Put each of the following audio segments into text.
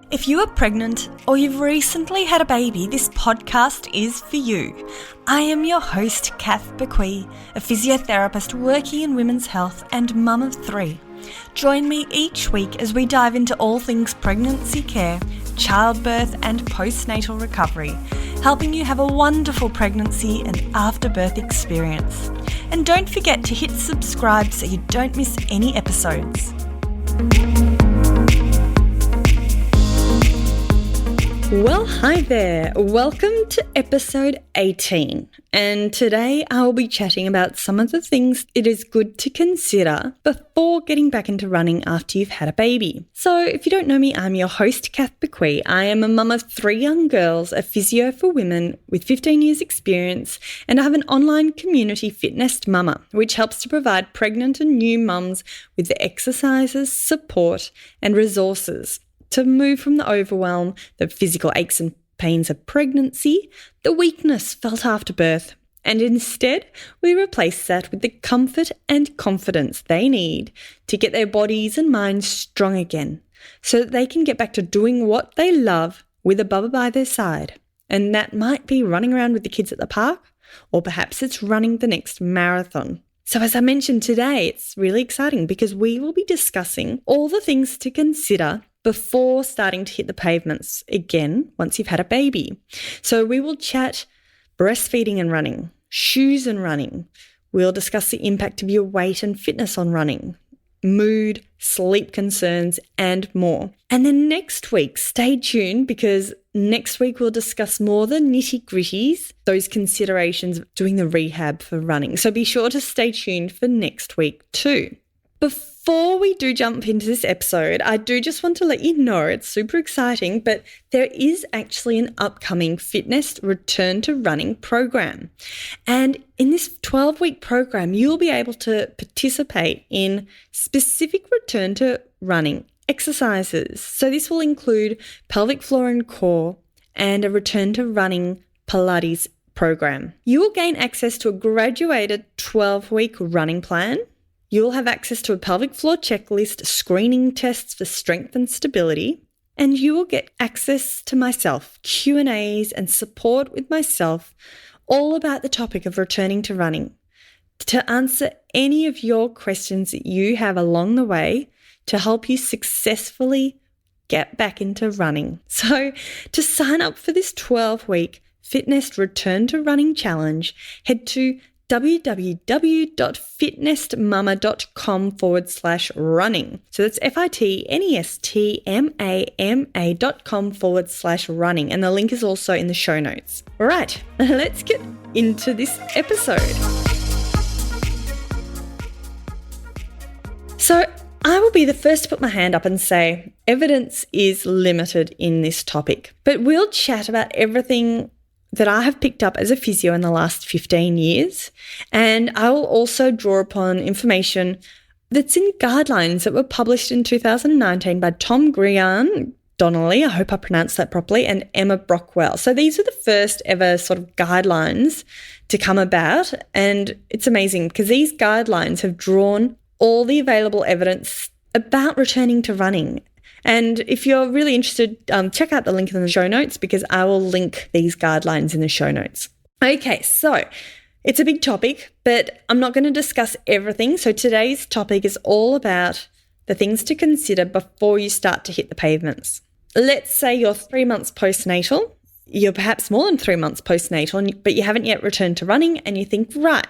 If you are pregnant or you've recently had a baby, this podcast is for you. I am your host, Kath Bequee, a physiotherapist working in women's health and mum of 3. Join me each week as we dive into all things pregnancy care, childbirth and postnatal recovery, helping you have a wonderful pregnancy and afterbirth experience. And don't forget to hit subscribe so you don't miss any episodes. Well, hi there. Welcome to episode 18. And today I will be chatting about some of the things it is good to consider before getting back into running after you've had a baby. So if you don't know me, I'm your host, Kath Bequee. I am a mum of 3 young girls, a physio for women with 15 years experience, and I have an online community, FitNest Mama, which helps to provide pregnant and new mums with the exercises, support, and resources to move from the overwhelm, the physical aches and pains of pregnancy, the weakness felt after birth, and instead we replace that with the comfort and confidence they need to get their bodies and minds strong again so that they can get back to doing what they love with a bubba by their side. And that might be running around with the kids at the park, or perhaps it's running the next marathon. So as I mentioned today, it's really exciting because we will be discussing all the things to consider before starting to hit the pavements again once you've had a baby. So we will chat breastfeeding and running, shoes and running. We'll discuss the impact of your weight and fitness on running, mood, sleep concerns, and more. And then next week, stay tuned because next week we'll discuss more the nitty-gritties, those considerations of doing the rehab for running. So be sure to stay tuned for next week too. Before we do jump into this episode, I do just want to let you know it's super exciting, but there is actually an upcoming FitNest Return to Running program. And in this 12-week program, you'll be able to participate in specific return to running exercises. So this will include pelvic floor and core and a return to running Pilates program. You will gain access to a graduated 12-week running plan. You'll have access to a pelvic floor checklist, screening tests for strength and stability, and you will get access to myself, Q&As and support with myself, all about the topic of returning to running, to answer any of your questions that you have along the way to help you successfully get back into running. So to sign up for this 12-week FitNest Return to Running Challenge, head to www.fitnestmama.com/running. So that's FITNESTMAMA.com/running. And the link is also in the show notes. All right, let's get into this episode. So I will be the first to put my hand up and say evidence is limited in this topic, but we'll chat about everything that I have picked up as a physio in the last 15 years. And I will also draw upon information that's in guidelines that were published in 2019 by Tom Grian Donnelly, I hope I pronounced that properly, and Emma Brockwell. So these are the first ever sort of guidelines to come about. And it's amazing because these guidelines have drawn all the available evidence about returning to running. And if you're really interested, check out the link in the show notes because I will link these guidelines in the show notes. Okay, so it's a big topic, but I'm not going to discuss everything. So today's topic is all about the things to consider before you start to hit the pavements. Let's say you're 3 months postnatal, you're perhaps more than 3 months postnatal, but you haven't yet returned to running and you think, right,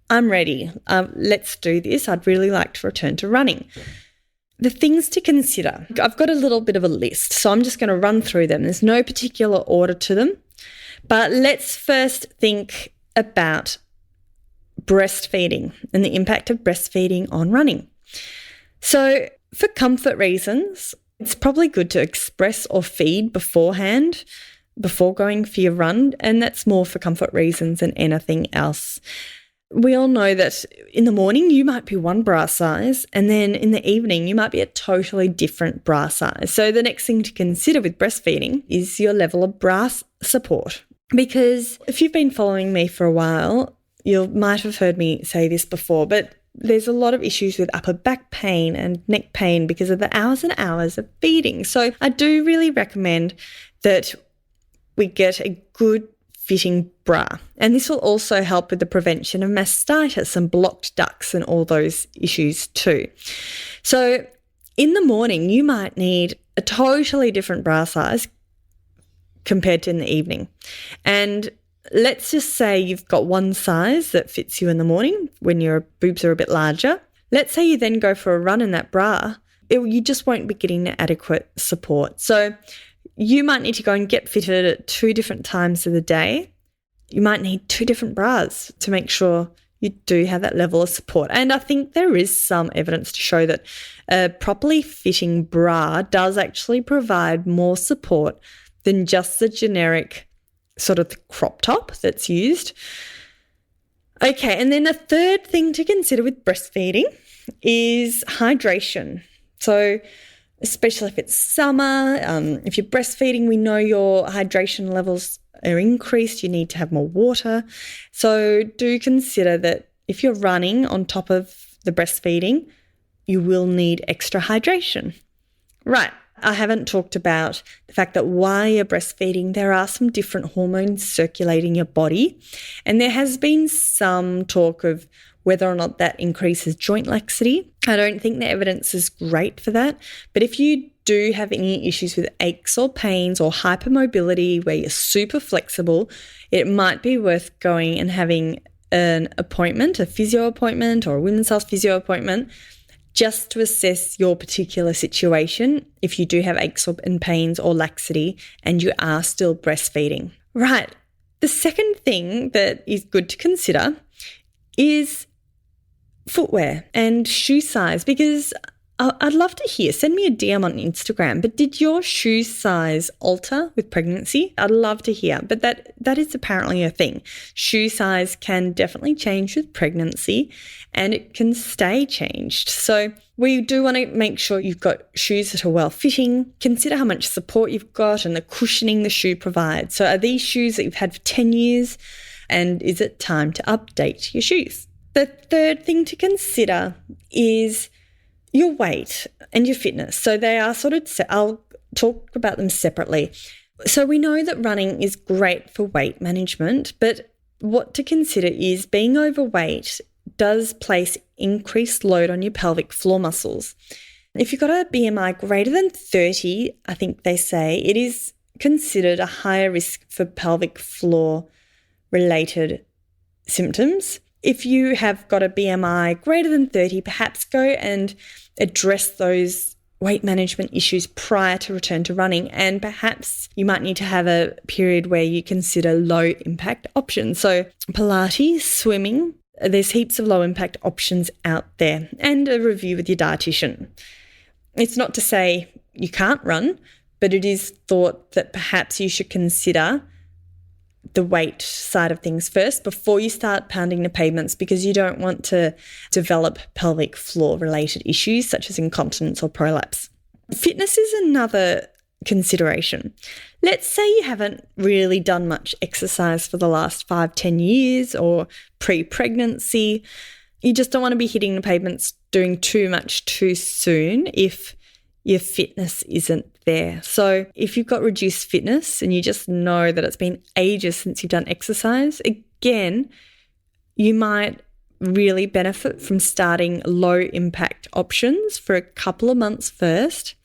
I'm ready. Let's do this. I'd really like to return to running. The things to consider. I've got a little bit of a list, so I'm just going to run through them. There's no particular order to them, but let's first think about breastfeeding and the impact of breastfeeding on running. So for comfort reasons, it's probably good to express or feed beforehand, before going for your run, and that's more for comfort reasons than anything else. We all know that in the morning you might be one bra size and then in the evening you might be a totally different bra size. So the next thing to consider with breastfeeding is your level of bra support. Because if you've been following me for a while, you might have heard me say this before, but there's a lot of issues with upper back pain and neck pain because of the hours and hours of feeding. So I do really recommend that we get a good fitting bra. And this will also help with the prevention of mastitis and blocked ducts and all those issues too. So in the morning, you might need a totally different bra size compared to in the evening. And let's just say you've got one size that fits you in the morning when your boobs are a bit larger. Let's say you then go for a run in that bra. You just won't be getting the adequate support. So you might need to go and get fitted at 2 different times of the day. You might need 2 different bras to make sure you do have that level of support. And I think there is some evidence to show that a properly fitting bra does actually provide more support than just the generic sort of the crop top that's used. Okay, and then the third thing to consider with breastfeeding is hydration. So especially if it's summer, if you're breastfeeding, we know your hydration levels are increased. You need to have more water. So do consider that if you're running on top of the breastfeeding, you will need extra hydration. Right. I haven't talked about the fact that while you're breastfeeding, there are some different hormones circulating your body. And there has been some talk of whether or not that increases joint laxity. I don't think the evidence is great for that. But if you do have any issues with aches or pains or hypermobility where you're super flexible, it might be worth going and having an appointment, a physio appointment or a women's health physio appointment, just to assess your particular situation if you do have aches and pains or laxity and you are still breastfeeding. Right. The second thing that is good to consider is footwear and shoe size, because I'd love to hear, send me a DM on Instagram, but did your shoe size alter with pregnancy? I'd love to hear, but that is apparently a thing. Shoe size can definitely change with pregnancy and it can stay changed. So we do want to make sure you've got shoes that are well fitting. Consider how much support you've got and the cushioning the shoe provides. So are these shoes that you've had for 10 years and is it time to update your shoes? The third thing to consider is your weight and your fitness. So they are I'll talk about them separately. So we know that running is great for weight management, but what to consider is being overweight does place increased load on your pelvic floor muscles. If you've got a BMI greater than 30, I think they say it is considered a higher risk for pelvic floor related symptoms. If you have got a BMI greater than 30, perhaps go and address those weight management issues prior to return to running. And perhaps you might need to have a period where you consider low impact options. So Pilates, swimming, there's heaps of low impact options out there, and a review with your dietitian. It's not to say you can't run, but it is thought that perhaps you should consider the weight side of things first before you start pounding the pavements, because you don't want to develop pelvic floor related issues such as incontinence or prolapse. Fitness is another consideration. Let's say you haven't really done much exercise for the last 5-10 years or pre-pregnancy. You just don't want to be hitting the pavements doing too much too soon if your fitness isn't there. So if you've got reduced fitness and you just know that it's been ages since you've done exercise, again, you might really benefit from starting low impact options for a couple of months first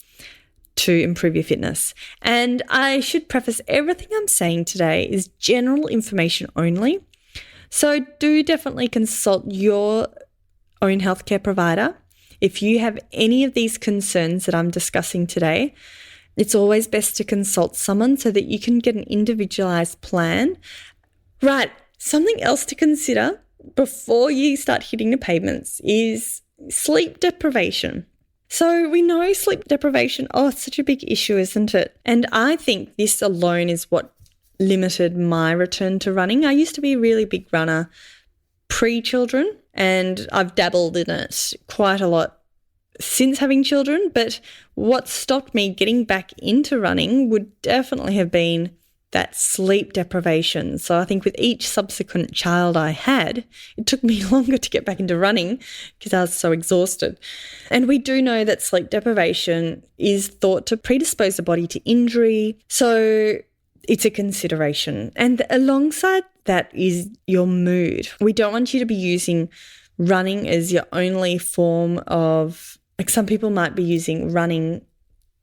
to improve your fitness. And I should preface everything I'm saying today is general information only. So do definitely consult your own healthcare provider. If you have any of these concerns that I'm discussing today, it's always best to consult someone so that you can get an individualized plan. Right, something else to consider before you start hitting the pavements is sleep deprivation. So we know sleep deprivation, it's such a big issue, isn't it? And I think this alone is what limited my return to running. I used to be a really big runner pre-children, and I've dabbled in it quite a lot since having children, but what stopped me getting back into running would definitely have been that sleep deprivation. So I think with each subsequent child I had, it took me longer to get back into running because I was so exhausted. And we do know that sleep deprivation is thought to predispose the body to injury. So it's a consideration. And alongside that is your mood. We don't want you to be using running as your only form of, like some people might be using running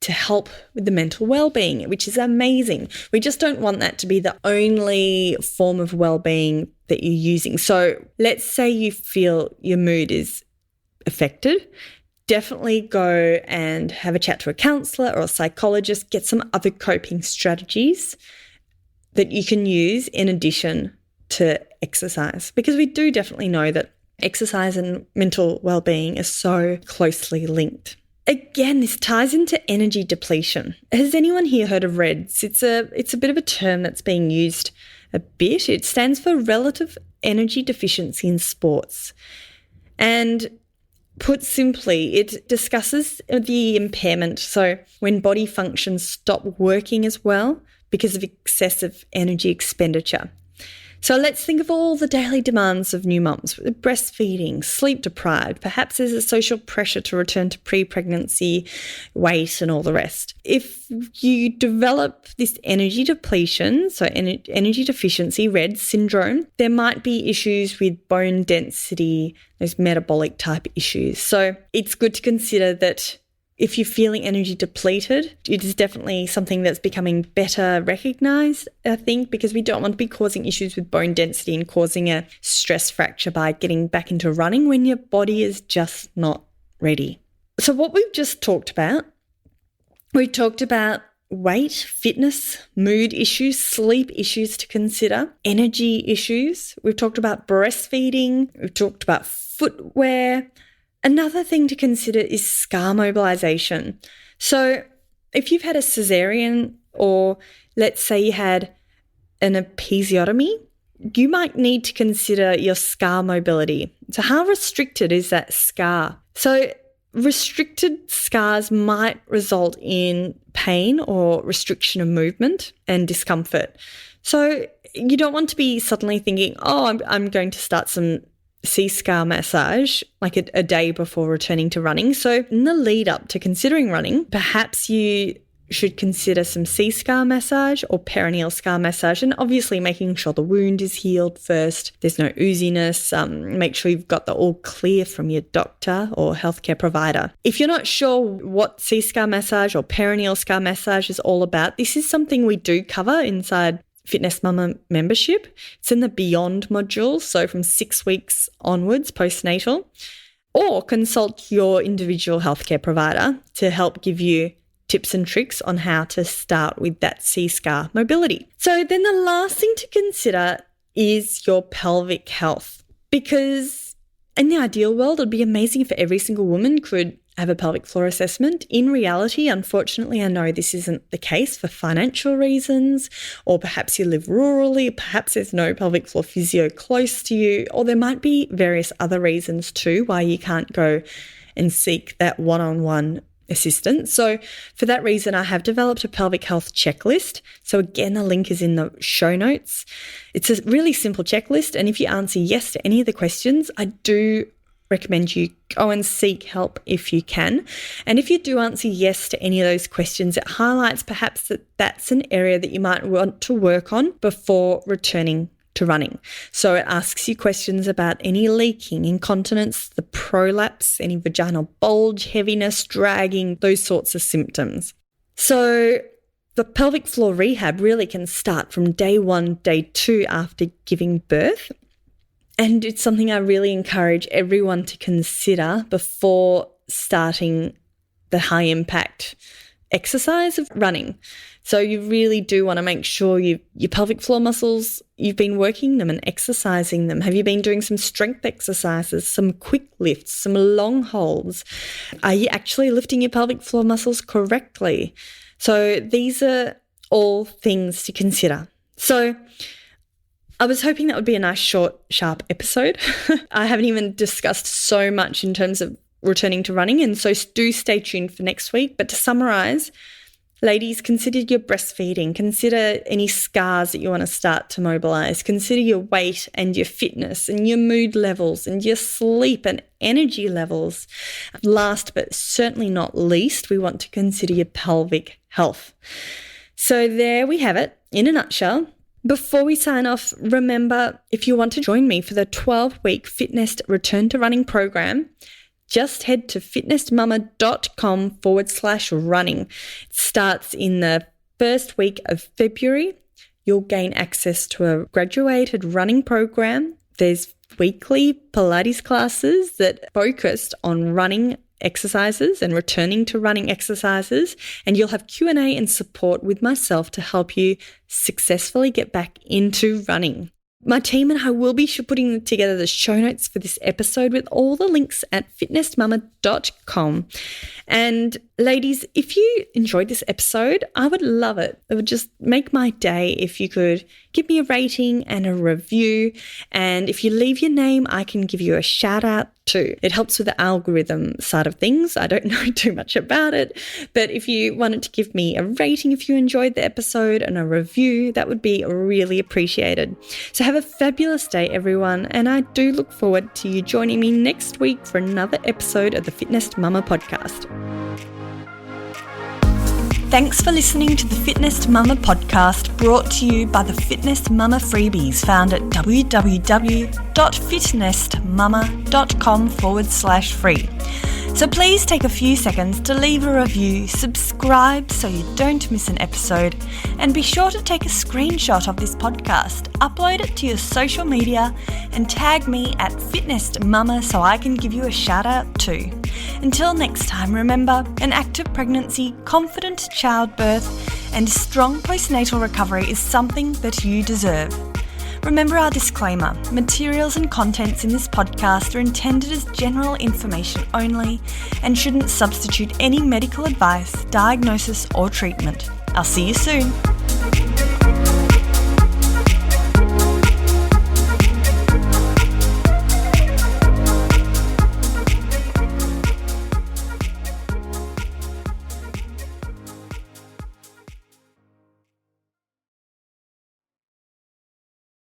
to help with the mental well-being, which is amazing. We just don't want that to be the only form of well-being that you're using. So let's say you feel your mood is affected. Definitely go and have a chat to a counsellor or a psychologist, get some other coping strategies that you can use in addition to exercise, because we do definitely know that exercise and mental well-being are so closely linked. Again, this ties into energy depletion. Has anyone here heard of REDS? It's a bit of a term that's being used a bit. It stands for relative energy deficiency in sports. And put simply, it discusses the impairment. So when body functions stop working as well because of excessive energy expenditure. So let's think of all the daily demands of new mums: breastfeeding, sleep deprived, perhaps there's a social pressure to return to pre-pregnancy weight and all the rest. If you develop this energy depletion, so energy deficiency, REDS syndrome, there might be issues with bone density, those metabolic type issues. So it's good to consider that if you're feeling energy depleted, it is definitely something that's becoming better recognised, I think, because we don't want to be causing issues with bone density and causing a stress fracture by getting back into running when your body is just not ready. So what we've just talked about, we've talked about weight, fitness, mood issues, sleep issues to consider, energy issues. We've talked about breastfeeding. We've talked about footwear. Another thing to consider is scar mobilization. So if you've had a cesarean, or let's say you had an episiotomy, you might need to consider your scar mobility. So how restricted is that scar? So restricted scars might result in pain or restriction of movement and discomfort. So you don't want to be suddenly thinking, oh, I'm going to start some C-scar massage like a day before returning to running. So in the lead up to considering running, perhaps you should consider some C-scar massage or perineal scar massage, and obviously making sure the wound is healed first, there's no ooziness. Make sure you've got the all clear from your doctor or healthcare provider. If you're not sure what C-scar massage or perineal scar massage is all about, this is something we do cover inside FitNest Mama membership. It's in the Beyond module, so from 6 weeks onwards postnatal, or consult your individual healthcare provider to help give you tips and tricks on how to start with that C-scar mobility. So then the last thing to consider is your pelvic health, because in the ideal world, it'd be amazing if every single woman could have a pelvic floor assessment. In reality, unfortunately, I know this isn't the case for financial reasons, or perhaps you live rurally, perhaps there's no pelvic floor physio close to you, or there might be various other reasons too why you can't go and seek that one-on-one assistance. So for that reason, I have developed a pelvic health checklist. So again, the link is in the show notes. It's a really simple checklist, and if you answer yes to any of the questions, I do recommend you go and seek help if you can. And if you do answer yes to any of those questions, it highlights perhaps that that's an area that you might want to work on before returning to running. So it asks you questions about any leaking, incontinence, the prolapse, any vaginal bulge, heaviness, dragging, those sorts of symptoms. So the pelvic floor rehab really can start from day 1, day 2 after giving birth. And it's something I really encourage everyone to consider before starting the high impact exercise of running. So you really do want to make sure your pelvic floor muscles, you've been working them and exercising them. Have you been doing some strength exercises, some quick lifts, some long holds? Are you actually lifting your pelvic floor muscles correctly? So these are all things to consider. So I was hoping that would be a nice, short, sharp episode. I haven't even discussed so much in terms of returning to running, and so do stay tuned for next week. But to summarise, Ladies, consider your breastfeeding. Consider any scars that you want to start to mobilize. Consider your weight and your fitness and your mood levels and your sleep and energy levels. Last but certainly not least, we want to consider your pelvic health. So there we have it in a nutshell. Before we sign off, remember, if you want to join me for the 12-week FitNest Return to Running program, just head to fitnestmama.com/running. It starts in the first week of February. You'll gain access to a graduated running program. There's weekly Pilates classes that focused on running exercises and returning to running exercises, and you'll have Q&A and support with myself to help you successfully get back into running. My team and I will be putting together the show notes for this episode with all the links at fitnestmama.com. And ladies, if you enjoyed this episode, I would love it. It would just make my day if you could give me a rating and a review. And if you leave your name, I can give you a shout out too. It helps with the algorithm side of things. I don't know too much about it, but if you wanted to give me a rating if you enjoyed the episode and a review, that would be really appreciated. So have a fabulous day, everyone, and I do look forward to you joining me next week for another episode of the FitNest Mama podcast. Thanks for listening to the FitNest Mama podcast, brought to you by the FitNest Mama freebies found at www.fitnestmama.com/free. So please take a few seconds to leave a review, subscribe so you don't miss an episode, and be sure to take a screenshot of this podcast, upload it to your social media, and tag me at FitNest Mama so I can give you a shout out too. Until next time, remember, an active pregnancy, confident childbirth, and strong postnatal recovery is something that you deserve. Remember our disclaimer: materials and contents in this podcast are intended as general information only and shouldn't substitute any medical advice, diagnosis, or treatment. I'll see you soon.